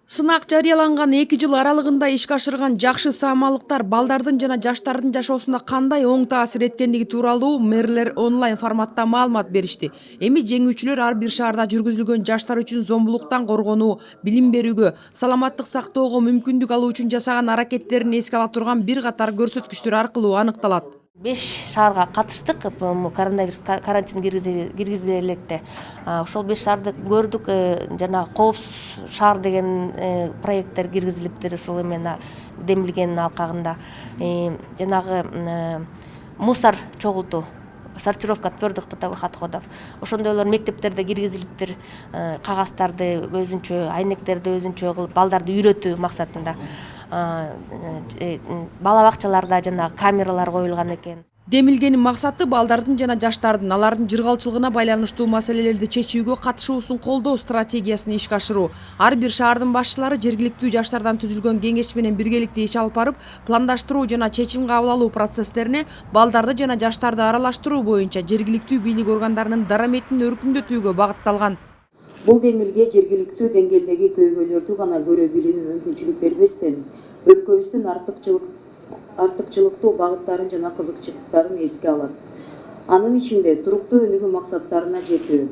Сынак жарыяланган 2 жыл аралыгында ишке ашырган жакшы саамалыктар балдардын жана жаштардын жашоосуна кандай оң таасир эткендиги тууралуу мэрлер онлайн форматта маалымат беришти. Эми жеңүүчүлөр ар бир шаарда жүргүзүлгөн жаштар үчүн зомбулуктан коргонуу, билим берүүгө, саламаттык сактоого мүмкүндүк алуу үчүн жасаган аракеттерин эске ала турган бир катар көрсөткүчтөр аркылуу аныкталат. 5 шаарга катыштык коронавирус карантин киргизиле электе. Ошол 5 шаарды көрдүк. Жана коопсуз шаар деген проекттер киргизилиптир ушул эме демилгенин алкагында. Жанагы мусор чогултуу, сортировка твердых бытовых отходов. Ошондой эле мектептерде киргизилиптир. Кагазтарды өзүнчө, айнектерди өзүнчө кылып балдарды үйрөтүү максатында. Бала бакчаларда жана камералар коюлган экен. Демилгенин максаты балдардын жана жаштардын алардын жыргалчылыгына байланыштуу маселелерди чечүүгө катышуусун колдоо стратегиясын ишке ашыруу. Ар бир шаардын башчылары жергиликтүү жаштардан түзүлгөн кеңеш менен биргеликте иш алып барып, пландаштыруу жана чечим кабыл алуу процесстерине балдарды жана жаштарды аралаштыруу боюнча жергиликтүү бийлик органдарынын дараметин өркүндөтүүгө багытталган. Бул демилге жергиликтүү деңгээлдеги көйгөйлөрдү гана көрө билүүнү мүмкүнчүлүк бербестен, өлкөбүздүн артыкчылыктуу багыттарын жана кызыкчылыктарын эске алат. Анын ичинде туруктуу өнүгүү максаттарына жетүү,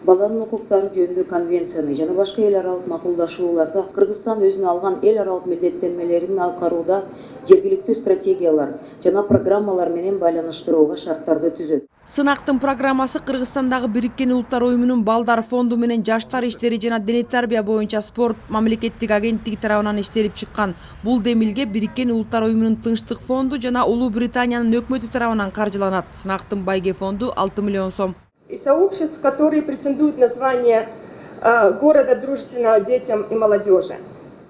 баланын укуктары жөнүндө конвенцияны жана башка эл аралык макулдашууларда Кыргызстан өзүнө алган эл аралык милдеттенмелерин аткарууда жергиликтүү стратегиялар жана программалар менен байланыштырууга шарттарды түзөт. Сынактын программасы Кыргызстандагы Бириккен Улуттар Уюмунун Балдар фонду менен жаштар иштери жана дене тарбия боюнча спорт мамлекеттик агенттиги тарабынан иштелип чыккан. Бул демилге Бириккен Улуттар Уюмунун Тынчтык фонду жана Улуу Британиянын өкмөтү тарабынан каржыланат. Сынактын байге фонду 6 миллион сом. И сообществ, которые претендуют на звание города дружественного детям и молодежи.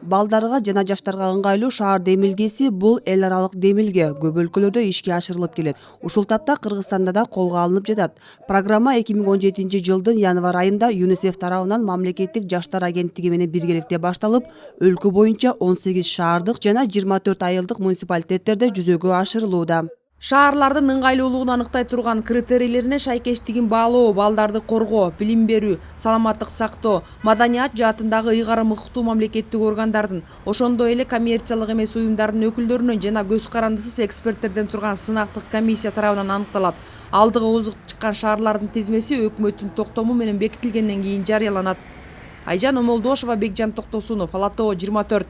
Балдарга жана жаштарга ыңгайлуу шаар демилгеси бул эл аралык демилге көп өлкөлөрдө ишке ашырылып келет. Ушул тапта Кыргызстанда да колго алынып жатат. Программа 2017 жылдын январь айында ЮНИСЕФ тарабынан мамлекеттик жаштар агенттиги менен биргеликте башталып, өлкө боюнча 18 шаардык жана 24 айылдык муниципалитеттерде жүзөгө ашырылууда. Шаарлардын ыңгайлуулугун аныктай турган критерийлерине шайкештигин баалоо, балдарды коргоо, билим берүү, саламаттык сактоо, маданият жаатындагы ыйгарым укуктуу мамлекеттик органдардын, ошондой эле коммерциялык эмес уюмдардын өкүлдөрүнөн жана көз карандысыз эксперттерден турган сынактык комиссия тарабынан аныкталат. Алдыга озук чыккан шаарлардын тизмеси өкмөттүн токтому менен бекитилгенден кийин жарыяланат. Айжан Омолдошова, Бекжан Токтосунов, Ала Тоо 24.